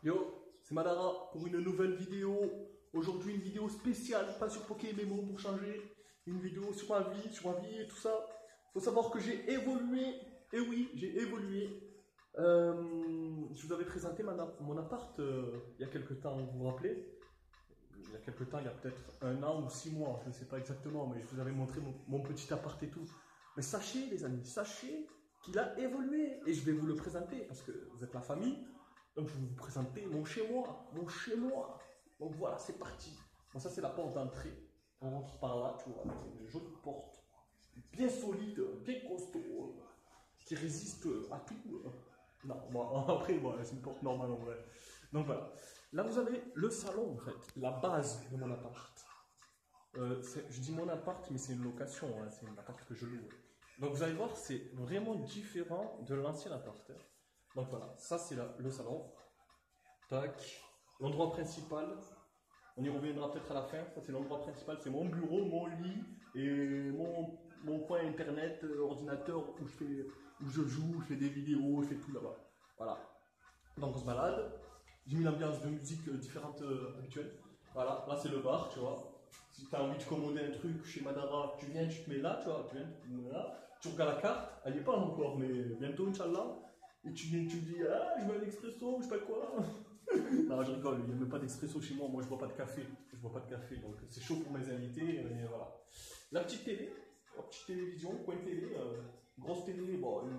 Yo, c'est Madara pour une nouvelle vidéo. Aujourd'hui, une vidéo spéciale, pas sur Pokémon pour changer. Une vidéo sur ma vie et tout ça. Faut savoir que j'ai évolué. Et oui, j'ai évolué. Je vous avais présenté mon appart il y a quelques temps, vous vous rappelez? Il y a quelques temps, il y a peut-être 1 an ou 6 mois, je ne sais pas exactement, mais je vous avais montré mon petit appart et tout. Mais sachez, les amis, sachez qu'il a évolué. Et je vais vous le présenter parce que vous êtes la famille. Donc je vais vous présenter mon chez-moi, Donc voilà, c'est parti. Bon, ça c'est la porte d'entrée. On rentre par là, tu vois, avec une jolie porte, bien solide, bien costaud, qui résiste à tout. Non, bon, après, bon, c'est une porte normale en vrai. Donc voilà. Là vous avez le salon en fait, la base de mon appart. Je dis mon appart, mais c'est une location, hein, c'est un appart que je loue. Donc vous allez voir, c'est vraiment différent de l'ancien appart. Donc voilà, ça c'est le salon. Tac. L'endroit principal, on y reviendra peut-être à la fin. Ça c'est l'endroit principal, c'est mon bureau, mon lit et mon coin internet, ordinateur où je joue, je fais des vidéos, je fais tout là-bas. Voilà. Donc on se balade. J'ai mis l'ambiance de musique différente habituelle. Voilà, là c'est le bar, tu vois. Si tu as envie de commander un truc chez Madara, tu viens, tu te mets là, tu vois, tu viens, tu te mets là. Tu regardes la carte, elle n'y est pas encore, mais bientôt, Inch'Allah. Et tu me dis, ah, je veux un expresso, je sais pas quoi. Non, je rigole, il n'y a même pas d'expresso chez moi, moi je bois pas de café. Je bois pas de café, donc c'est chaud pour mes invités, et voilà. La petite télé, la petite télévision, coin télé, grosse télé, bon, une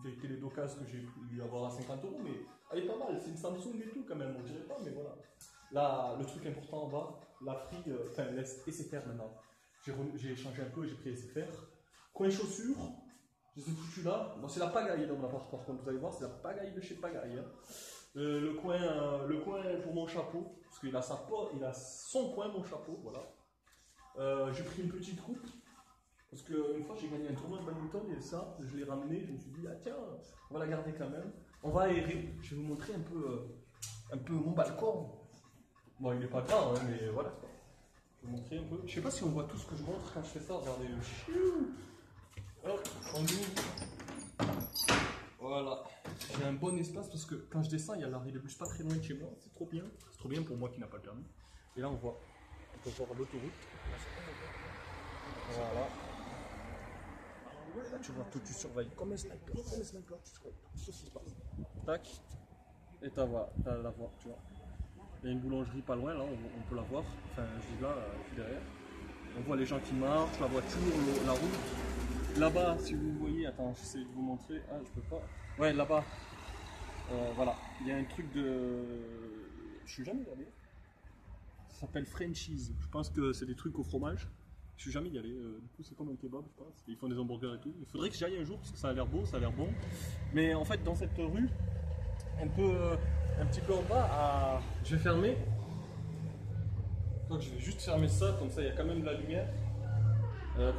vieille télé d'occasion que j'ai pu avoir à 50 €, mais elle est pas mal, c'est une Samsung et tout quand même, on dirait pas, mais voilà. Là, le truc important en bas, la Free, enfin, SFR maintenant. J'ai changé un peu, j'ai pris SFR. Coin chaussures, je les ai foutus là. Bon, c'est la pagaille dans mon appart, par contre, vous allez voir, c'est la pagaille de chez Pagaille. Hein. Le coin pour mon chapeau, parce qu'il a il a son coin, mon chapeau, voilà. J'ai pris une petite coupe, parce qu'une fois j'ai gagné un tournoi de badminton et ça, je l'ai ramené, je me suis dit, ah tiens, on va la garder quand même. On va aérer, je vais vous montrer un peu mon balcon. Bon, il n'est pas grand, hein, mais voilà. Je vais vous montrer un peu. Je sais pas si on voit tout ce que je montre quand je fais ça, regardez le chiou. Hop, on ouvre. Voilà. J'ai un bon espace parce que quand je descends, il y a l'arrêt de bus pas très loin de chez moi. C'est trop bien. C'est trop bien pour moi qui n'a pas de permis. Et là, on peut voir l'autoroute. Voilà. Là, tu vois tout, tu surveilles comme un sniper. Tu surveilles tout ce qui se passe. Tac. Et t'as la voie, tu vois. Il y a une boulangerie pas loin, là, on peut la voir. Enfin, je dis là, je suis derrière. On voit les gens qui marchent, la voiture, la route. Là-bas, si vous voyez, attends, j'essaie de vous montrer. Ah, je peux pas. Ouais, là-bas. Voilà, il y a un truc de. Je suis jamais allé. Ça s'appelle Frenchies. Je pense que c'est des trucs au fromage. Je suis jamais y allé. Du coup, c'est comme un kebab, je pense. Ils font des hamburgers et tout. Il faudrait que j'y aille un jour parce que ça a l'air beau, ça a l'air bon. Mais en fait, dans cette rue, un petit peu en bas, je vais fermer. Donc je vais juste fermer ça, comme ça il y a quand même de la lumière.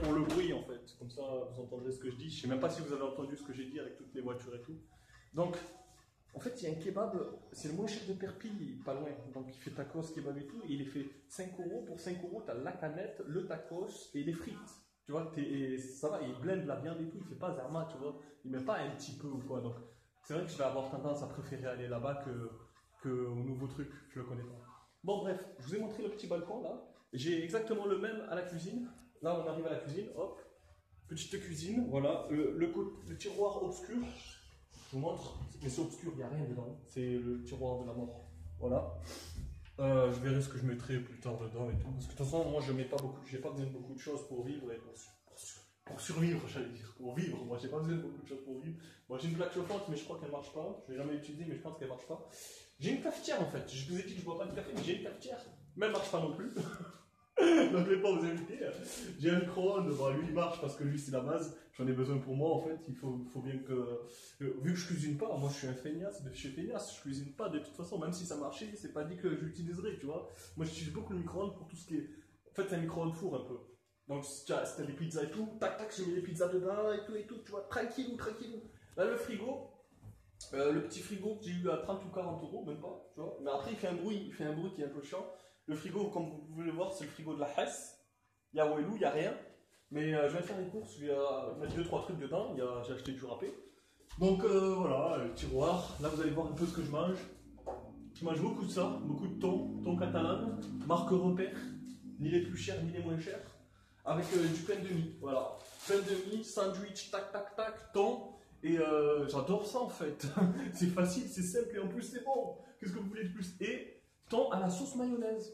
Pour le bruit en fait, comme ça vous entendrez ce que je dis. Je sais même pas si vous avez entendu ce que j'ai dit avec toutes les voitures et tout. Donc, en fait, il y a un kebab, c'est le moins cher de Perpignan, pas loin. Donc il fait tacos, kebab et tout, et il est fait 5 €. Pour 5 €, tu as la canette, le tacos et les frites. Tu vois, et ça va, il blende la viande et tout, il fait pas zarma, tu vois. Il met pas un petit peu ou quoi. Donc, c'est vrai que je vais avoir tendance à préférer aller là-bas que au nouveau truc, je le connais pas. Bon bref, je vous ai montré le petit balcon là. J'ai exactement le même à la cuisine. Là on arrive à la cuisine, hop. Petite cuisine, voilà. Le tiroir obscur, je vous montre. Mais c'est obscur, il n'y a rien dedans. C'est le tiroir de la mort. Voilà. Je verrai ce que je mettrai plus tard dedans et tout. Parce que de toute façon, moi je mets pas beaucoup, j'ai pas besoin de beaucoup de choses pour vivre et pour survivre, j'allais dire. Pour vivre, moi j'ai pas besoin de beaucoup de choses pour vivre. Moi j'ai une plaque chauffante, mais je crois qu'elle marche pas. Je l'ai jamais utilisée, mais je pense qu'elle marche pas. J'ai une cafetière en fait. Je vous ai dit que je bois pas de café, mais j'ai une cafetière. Mais elle marche pas non plus. Donc je vais pas vous inviter. J'ai un micro-ondes, bon, lui il marche parce que lui c'est la base. J'en ai besoin pour moi en fait. Il faut bien que. Vu que je cuisine pas, moi je suis un feignasse de chez feignasse. Je cuisine pas de toute façon, même si ça marchait, c'est pas dit que j'utiliserai, tu vois. Moi j'utilise beaucoup le micro-ondes pour tout ce qui est. En fait, c'est un micro-ondes four un peu. Donc si t'as des pizzas et tout, tac tac, j'ai mis les pizzas dedans et tout, tu vois, tranquillou. Là le frigo. Le petit frigo que j'ai eu à 30 ou 40 €, même pas, tu vois. Mais après, il fait un bruit qui est un peu chiant. Le frigo, comme vous pouvez le voir, c'est le frigo de la Hess. Il y a Wellou, il n'y a rien. Mais je viens de faire des courses, je vais mettre 2-3 trucs dedans. J'ai acheté du râpé. Donc voilà, le tiroir. Là, vous allez voir un peu ce que je mange. Je mange beaucoup de ça, beaucoup de thon catalan, marque repère, ni les plus chers ni les moins chers, avec du pain de mie, voilà. Pain de mie, sandwich, tac tac tac, thon, et j'adore ça en fait. C'est facile, c'est simple et en plus c'est bon. Qu'est-ce que vous voulez de plus? Et thon à la sauce mayonnaise.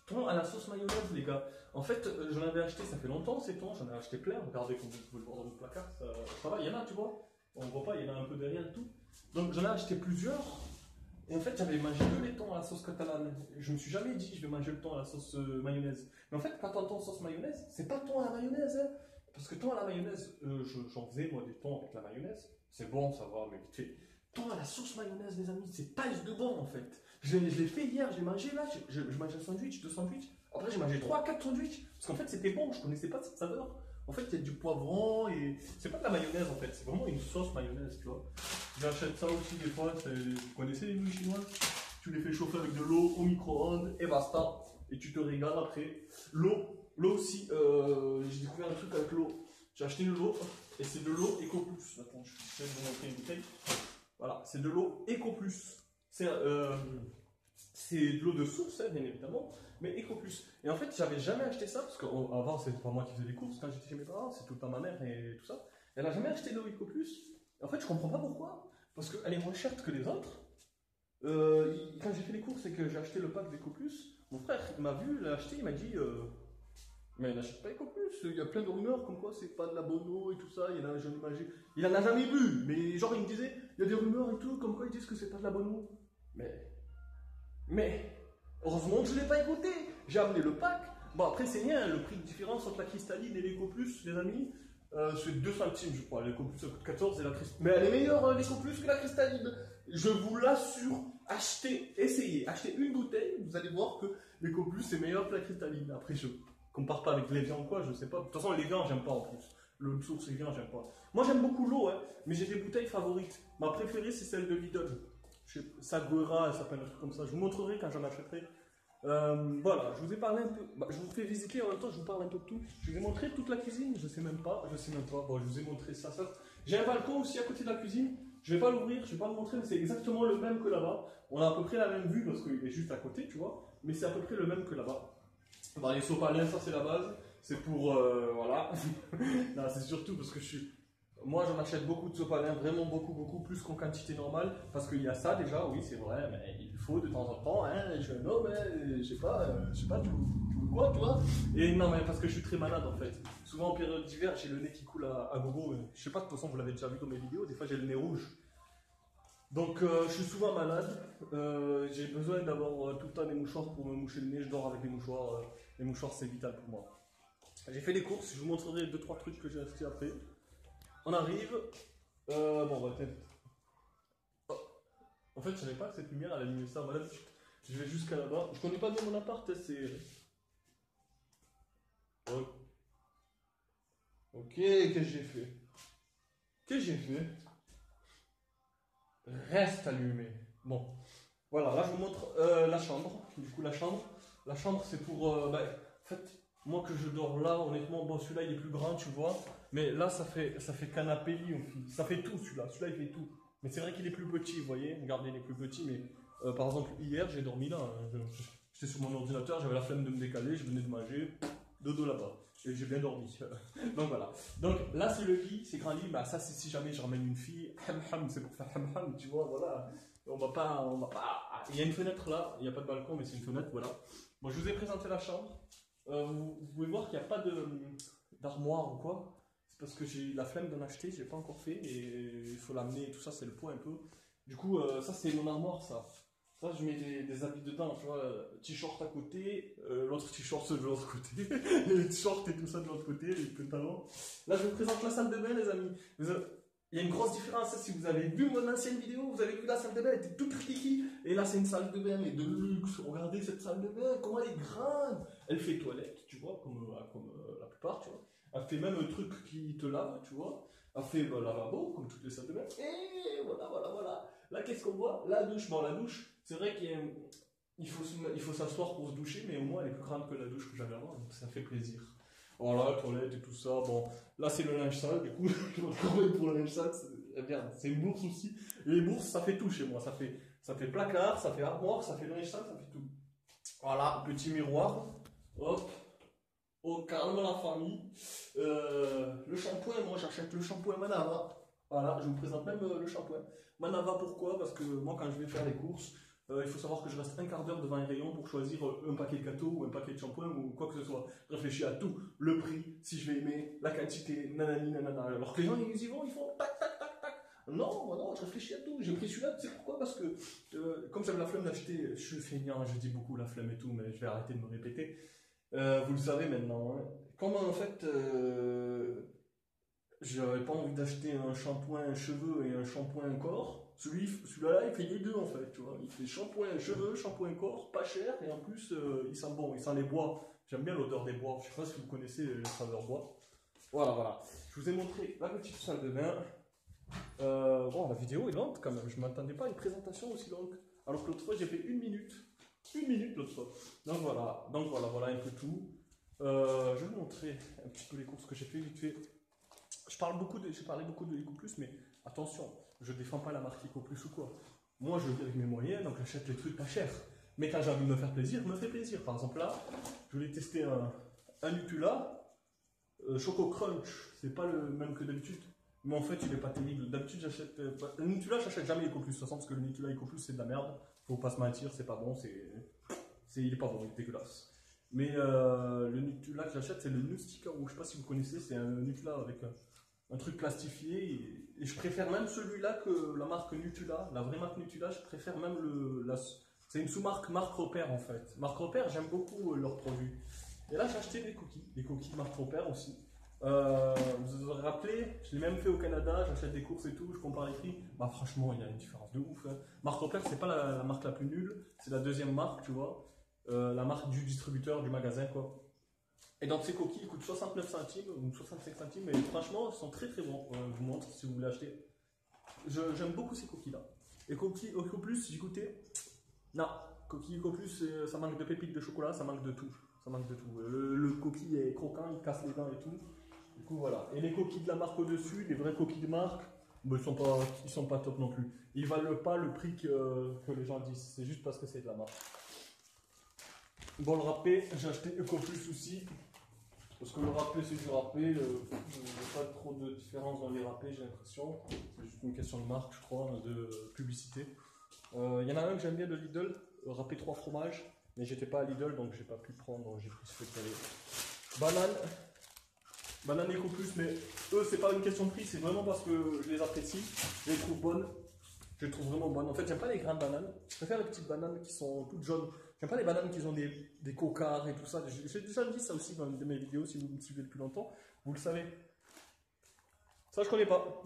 Thon à la sauce mayonnaise, les gars. En fait, j'en avais acheté, ça fait longtemps ces thons, j'en ai acheté plein. Regardez comme vous pouvez le voir dans votre placard, ça va, il y en a, tu vois. On ne voit pas, il y en a un peu derrière et tout. Donc j'en ai acheté plusieurs. Et en fait, j'avais mangé que les thons à la sauce catalane. Je me suis jamais dit, je vais manger le thon à la sauce mayonnaise. Mais en fait, quand on entend sauce mayonnaise, c'est pas thon à la mayonnaise. Hein. Parce que thon à la mayonnaise, j'en faisais moi des thons avec la mayonnaise. C'est bon, ça va, mais vite fait. Thon à la sauce mayonnaise, les amis, c'est taille de bon en fait. Je l'ai fait hier, j'ai mangé là, je mangeais un sandwich, 2 sandwichs. Après, j'ai mangé 3 4 sandwichs. Parce qu'en fait, c'était bon, je connaissais pas cette saveur. En fait, il y a du poivron et. C'est pas de la mayonnaise en fait, c'est vraiment une sauce mayonnaise, tu vois. J'achète ça aussi des fois, vous connaissez les nouilles chinoises? Tu les fais chauffer avec de l'eau au micro-ondes et basta. Et tu te régales après. L'eau aussi, j'ai découvert un truc avec l'eau. J'ai acheté de l'eau et c'est de l'eau Eco Plus. Attends, je vais vous montrer une bouteille. Voilà, c'est de l'eau Eco Plus. C'est de l'eau de source, hein, bien évidemment, mais Eco Plus. Et en fait, j'avais jamais acheté ça parce qu'avant, c'était pas moi qui faisais les courses quand j'étais chez mes parents, c'est tout le temps ma mère et tout ça. Elle n'a jamais acheté de l'eau Eco Plus. En fait, je comprends pas pourquoi. Parce qu'elle est moins chère que les autres. Quand j'ai fait les courses et que j'ai acheté le pack d'Eco Plus, mon frère il m'a vu l'acheter, il m'a dit mais n'achète pas Eco Plus, il y a plein de rumeurs comme quoi c'est pas de la bonne eau et tout ça, il en a jamais bu, mais genre il me disait, il y a des rumeurs et tout, comme quoi ils disent que c'est pas de la bonne eau. Mais, heureusement que je l'ai pas écouté, j'ai amené le pack. Bon après c'est rien, le prix de différence entre la cristalline et l'Eco Plus, les amis, c'est 2 centimes je crois, l'Eco Plus ça coûte 14 et la cristalline. Mais elle est meilleure l'Eco Plus que la cristalline. Je vous l'assure, essayez, achetez une bouteille, vous allez voir que l'Eco Plus est meilleur que la cristalline. Après je compare pas avec l'Evian ou quoi, je sais pas. De toute façon l'Evian j'aime pas en plus. Le source Evian j'aime pas. Moi j'aime beaucoup l'eau, hein, mais j'ai des bouteilles favorites. Ma préférée c'est celle de Lidl. Sagura, elle s'appelle un truc comme ça. Je vous montrerai quand j'en achèterai. Voilà, je vous ai parlé un peu. Je vous fais visiter en même temps, je vous parle un peu de tout. Je vous ai montré toute la cuisine, je sais même pas. Bon, je vous ai montré ça. J'ai un balcon aussi à côté de la cuisine. Je vais pas l'ouvrir, je vais pas le montrer, mais c'est exactement le même que là-bas. On a à peu près la même vue parce qu'il est juste à côté, tu vois. Mais c'est à peu près le même que là-bas. Bon, les sopalins, ça c'est la base. C'est pour voilà. Non, c'est surtout parce que moi, j'en achète beaucoup de sopalins, vraiment beaucoup, plus qu'en quantité normale, parce qu'il y a ça déjà, oui, c'est vrai, mais il faut de temps en temps, hein, je suis un homme, hein, je sais pas, tout quoi, tu vois. Et non, mais parce que je suis très malade en fait. Souvent en période d'hiver, j'ai le nez qui coule à gogo. Je sais pas, de toute façon, vous l'avez déjà vu dans mes vidéos, des fois j'ai le nez rouge. Donc, je suis souvent malade, j'ai besoin d'avoir tout le temps des mouchoirs pour me moucher le nez, je dors avec des mouchoirs. Les mouchoirs, c'est vital pour moi. J'ai fait les courses, je vous montrerai 2-3 trucs que j'ai achetés après. On arrive. Bon, on va peut-être. Oh. En fait, je savais pas que cette lumière elle allumait ça. Voilà, je vais jusqu'à là-bas. Je connais pas bien mon appart, c'est. Oh. Ok, qu'est-ce que j'ai fait? Reste allumé. Bon. Voilà, là je vous montre la chambre. Du coup, la chambre, c'est pour. En fait, moi que je dors là, honnêtement, bon, celui-là il est plus grand, tu vois. Mais là, ça fait canapé lit aussi. Ça fait tout celui-là. Celui-là, il fait tout. Mais c'est vrai qu'il est plus petit, vous voyez. Regardez, il est plus petit. Mais par exemple, hier, j'ai dormi là. J'étais sur mon ordinateur, j'avais la flemme de me décaler. Je venais de manger. Dodo là-bas. Et j'ai bien dormi. Donc voilà. Donc là, c'est le lit. C'est grand lit. Bah, ça, c'est si jamais je ramène une fille. C'est pour faire ham, tu vois. Voilà. On va pas. Il y a une fenêtre là. Il n'y a pas de balcon, mais c'est une fenêtre. Voilà. Bon, je vous ai présenté la chambre. Vous pouvez voir qu'il n'y a pas d'armoire ou quoi. Parce que j'ai la flemme d'en acheter, je l'ai pas encore fait et il faut l'amener et tout ça, c'est le poids un peu. Du coup, ça c'est mon armoire, ça. Ça, je mets des habits dedans, tu vois, t-shirt à côté, l'autre t-shirt de l'autre côté, les t-shirts et tout ça de l'autre côté, les pantalons. Là, je vous présente la salle de bain, les amis. Il y a une grosse différence, si vous avez vu mon ancienne vidéo, vous avez vu la salle de bain, elle était toute rikiki. Et là, c'est une salle de bain, mais de luxe. Regardez cette salle de bain, comment elle est grande. Elle fait toilette, tu vois, comme la plupart, tu vois. Elle fait même un truc qui te lave, tu vois. Elle fait lavabo, comme toutes les salles de bain. Et voilà. Là, qu'est-ce qu'on voit? La douche. Bon, la douche, c'est vrai qu'il faut s'asseoir pour se doucher, mais au moins, elle est plus grande que la douche que j'avais avant, donc ça fait plaisir. Voilà, toilette et tout ça. Bon, là, c'est le linge sale, du coup, je vais retrouver pour le linge sale. Regarde, c'est une bourse aussi. Et les bourses, ça fait tout chez moi. Ça fait placard, ça fait armoire, ça fait linge sale, ça fait tout. Voilà, petit miroir. Hop. Au calme la famille. Le shampoing, moi j'achète le shampoing Manava. Voilà, je vous présente même le shampoing. Manava, pourquoi? Parce que moi quand je vais faire les courses, il faut savoir que je reste un quart d'heure devant un rayon pour choisir un paquet de gâteaux ou un paquet de shampoing ou quoi que ce soit. Je réfléchis à tout, le prix, si je vais aimer, la quantité, nanani, nanana. Alors que les gens ils y vont, ils font tac tac tac tac. Non, moi non, je réfléchis à tout. J'ai pris celui-là, tu sais pourquoi? Parce que comme j'avais la flemme d'acheter, je suis feignant, je dis beaucoup la flemme et tout, mais je vais arrêter de me répéter. Vous le savez maintenant. Hein. Comme en fait, j'avais pas envie d'acheter un shampoing cheveux et un shampoing corps. Celui-là, il fait les deux en fait, tu vois. Il fait shampoing cheveux, shampoing corps, pas cher, et en plus, il sent bon, il sent les bois. J'aime bien l'odeur des bois. Je sais pas si vous connaissez les saveurs bois. Voilà, voilà. Je vous ai montré la petite salle de bain. Bon, la vidéo est longue quand même. Je m'attendais pas à une présentation aussi longue. Alors que l'autre fois, j'ai fait 1 minute. 1 minute l'autre fois. Donc voilà un peu tout. Je vais vous montrer un petit peu les courses que j'ai fait vite fait. J'ai parlé beaucoup de EcoPlus, mais attention, je défends pas la marque EcoPlus ou quoi. Moi, je vis avec mes moyens, donc j'achète les trucs pas chers. Mais quand j'ai envie de me faire plaisir, me fait plaisir. Par exemple là, je voulais tester un Nutella Choco Crunch. C'est pas le même que d'habitude. Mais en fait, il est pas terrible. D'habitude, j'achète. Le Nutella, j'achète jamais EcoPlus. De toute façon, parce que le Nutella EcoPlus, c'est de la merde. Faut pas se mentir, c'est pas bon. Il est pas bon, il est dégueulasse. Mais le Nutella que j'achète, c'est le Nustica. Je sais pas si vous connaissez, c'est un Nutella avec un truc plastifié. Et je préfère même celui-là que la marque Nutella. La vraie marque Nutella, je préfère même c'est une sous-marque Marc Repère en fait. Marc Repère, j'aime beaucoup leurs produits. Et là, j'ai acheté des coquilles Marc Repère aussi. Vous vous rappelez, je l'ai même fait au Canada, j'achète des courses et tout, je compare les prix. Bah franchement, il y a une différence de ouf. Hein. Marc Repère, c'est pas la marque la plus nulle, c'est la deuxième marque, tu vois. La marque du distributeur, du magasin, quoi. Et donc ces coquilles, ils coûtent 69 centimes ou 65 centimes, mais franchement, ils sont très très bons. Je vous montre si vous voulez acheter. J'aime beaucoup ces coquilles-là. Et coquilles EcoPlus, j'ai goûté. Non, coquilles EcoPlus, ça manque de pépites de chocolat, ça manque de tout. Ça manque de tout. Le coquille est croquant, il casse les dents et tout. Du coup, voilà. Et les coquilles de la marque au-dessus, les vraies coquilles de marque, ben, ils sont pas top non plus. Ils valent pas le prix que les gens disent. C'est juste parce que c'est de la marque. Bon, le râpé, j'ai acheté EcoPlus aussi. Parce que le râpé, c'est du râpé. Il n'y a pas trop de différence dans les râpés, j'ai l'impression. C'est juste une question de marque, je crois, de publicité. Il y en a un que j'aime bien de Lidl, râpé 3 fromages. Mais j'étais pas à Lidl, donc j'ai pas pu prendre. J'ai pris ce fait Banane EcoPlus, mais eux, c'est pas une question de prix, c'est vraiment parce que je les apprécie. Je les trouve bonnes. Je les trouve vraiment bonnes. En fait, j'aime pas les grandes bananes. Je préfère les petites bananes qui sont toutes jaunes. J'aime pas les bananes qui ont des cocards et tout ça. J'ai déjà dit ça aussi dans une de mes vidéos, si vous me suivez depuis longtemps. Vous le savez. Ça, je connais pas.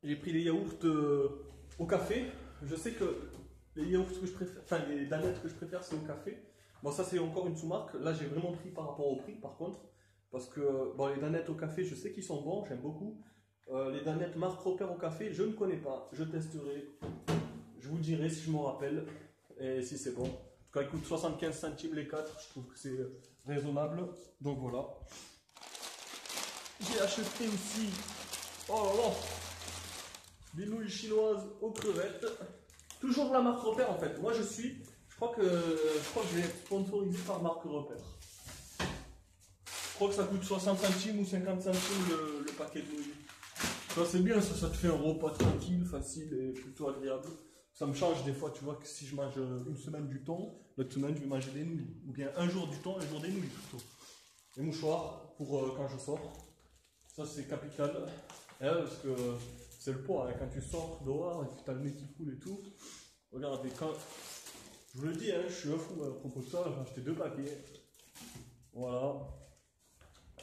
J'ai pris les yaourts au café. Je sais que les yaourts que je préfère, enfin les danettes que je préfère, c'est au café. Bon, ça, c'est encore une sous-marque. Là, j'ai vraiment pris par rapport au prix, par contre. Parce que bon, les danettes au café, je sais qu'ils sont bons, j'aime beaucoup. Les danettes Marc Repère au café, je ne connais pas. Je testerai. Je vous dirai si je m'en rappelle et si c'est bon. En tout cas, ils coûtent 75 centimes les 4. Je trouve que c'est raisonnable. Donc voilà. J'ai acheté aussi, oh là là, des nouilles chinoises aux crevettes. Toujours la marque Repère en fait. Moi je crois que je vais être sponsorisé par marque Repère. Je crois que ça coûte 60 centimes ou 50 centimes le paquet de nouilles. Ça c'est bien, ça te fait un repas tranquille, facile et plutôt agréable. Ça me change des fois, tu vois, que si je mange une semaine du thon, l'autre semaine je vais manger des nouilles. Ou bien un jour du thon, un jour des nouilles plutôt. Les mouchoirs pour quand je sors. Ça c'est capital. Parce que c'est le poids, hein. Quand tu sors dehors et que tu as le nez qui coule et tout. Regardez, je vous le dis, hein, je suis un fou à propos de ça, j'ai acheté 2 paquets. Voilà.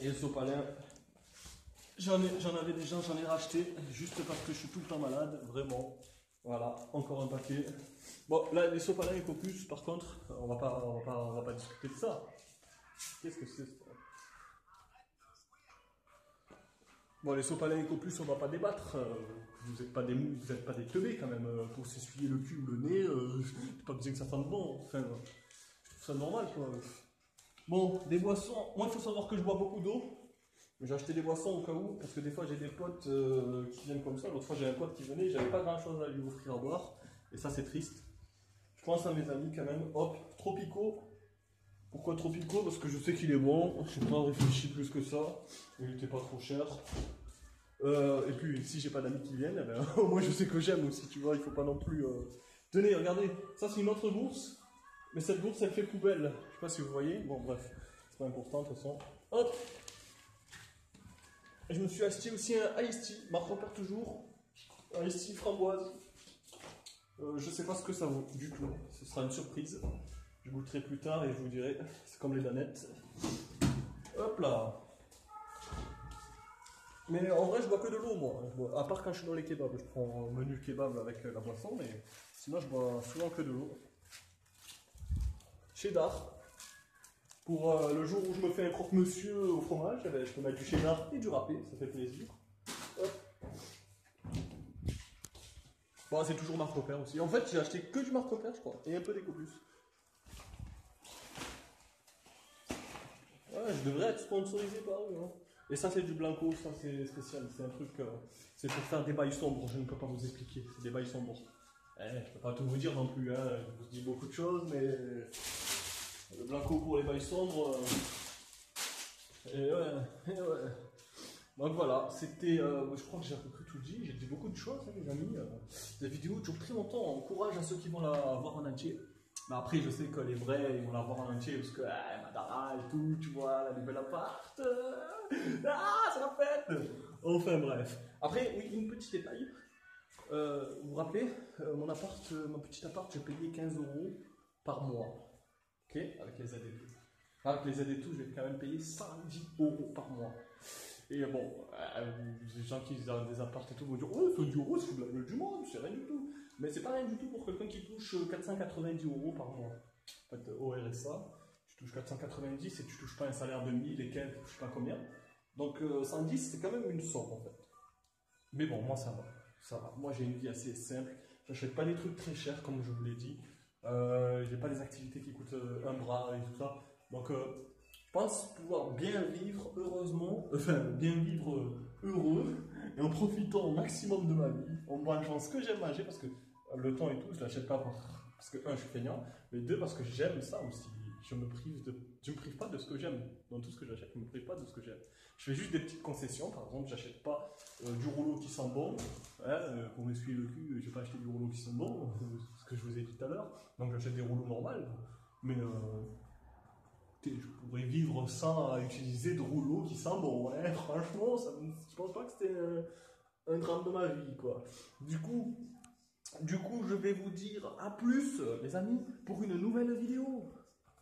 Et le sopalin, j'en ai racheté juste parce que je suis tout le temps malade, vraiment. Voilà, encore un paquet. Bon, là, les sopalins EcoPlus, par contre, on va pas discuter de ça. Qu'est-ce que c'est ça? Bon, les sopalins EcoPlus, on va pas débattre. Vous n'êtes pas des teubés quand même. Pour s'essuyer le cul ou le nez, pas besoin que ça sente bon. Enfin, je trouve ça normal quoi. Bon, des boissons. Moi, il faut savoir que je bois beaucoup d'eau. J'ai acheté des boissons au cas où, parce que des fois j'ai des potes qui viennent comme ça. L'autre fois j'ai un pote qui venait, j'avais pas grand chose à lui offrir à boire. Et ça c'est triste. Je pense à mes amis quand même. Hop, Tropico. Pourquoi Tropico? Parce que je sais qu'il est bon. Je n'ai pas réfléchi plus que ça. Il n'était pas trop cher. Et puis si j'ai pas d'amis qui viennent, eh ben, au moins je sais que j'aime aussi, tu vois. Il faut pas non plus... Tenez, regardez, ça c'est une autre bourse. Mais cette bourse elle fait poubelle. Je sais pas si vous voyez. Bon bref, c'est pas important de toute façon. Hop. Je me suis acheté aussi un Iced Tea, Marc Robert toujours, un Iced Tea framboise. Je sais pas ce que ça vaut du tout, ce sera une surprise. Je goûterai plus tard et je vous dirai, c'est comme les danettes. Hop là. Mais en vrai je bois que de l'eau moi, à part quand je suis dans les kebabs, je prends un menu kebab avec la boisson, mais sinon je bois souvent que de l'eau. Cheddar. Pour le jour où je me fais un croque-monsieur au fromage, eh ben, je peux mettre du cheddar et du râpé, ça fait plaisir. Hop. Bon, c'est toujours Marc Robert aussi. En fait, j'ai acheté que du Marc Robert, je crois, et un peu d'Ecopus. Ouais, je devrais être sponsorisé par eux. Hein. Et ça, c'est du Blanco, ça c'est spécial. C'est un truc, c'est pour faire des bails sombres, je ne peux pas vous expliquer. C'est des bails sombres. Je peux pas tout vous dire non plus, hein. Je vous dis beaucoup de choses, mais le Blanco pour les bails sombres. Et ouais. Donc voilà, c'était, je crois que j'ai à peu près tout dit, j'ai dit beaucoup de choses, hein, les amis. La vidéo dure très longtemps, encourage à ceux qui vont la voir en entier. Mais après, je sais que les vrais, ils vont la voir en entier parce que, Madara et tout, tu vois, la nouvelle appart, c'est la fête. Enfin bref. Après, oui, une petite détail. Vous vous rappelez, mon petit appart, j'ai payé 15 € par mois. Ok, avec les aides et tout. Avec les aides et tout, je vais quand même payer 110 € par mois. Et bon, les gens qui ont des apparts et tout vont dire, oh, 110 €, c'est de la gueule du monde, c'est rien du tout. Mais c'est pas rien du tout pour quelqu'un qui touche 490 € par mois. En fait, au RSA, tu touches 490 et tu touches pas un salaire de 1000 et quelques, je sais pas combien. Donc 110, c'est quand même une somme en fait. Mais bon, moi ça va. Ça va. Moi j'ai une vie assez simple. J'achète pas des trucs très chers, comme je vous l'ai dit. J'ai pas des activités qui coûtent un bras et tout ça. Donc je pense pouvoir bien vivre heureusement, enfin bien vivre heureux et en profitant au maximum de ma vie, en mangeant ce que j'aime manger parce que le temps et tout, je l'achète pas parce que un, je suis feignant, mais deux, parce que j'aime ça aussi. Je me prive pas de ce que j'aime. Dans tout ce que j'achète, je me prive pas de ce que j'aime. Je fais juste des petites concessions. Par exemple, j'achète pas du rouleau qui sent bon. Pour m'essuyer le cul, je vais pas acheter du rouleau qui sent bon, ce que je vous ai dit tout à l'heure. Donc j'achète des rouleaux normaux. Mais je pourrais vivre sans utiliser de rouleau qui sent bon. Ouais, franchement, je pense pas que c'était un drame de ma vie, quoi. Du coup, je vais vous dire à plus, les amis, pour une nouvelle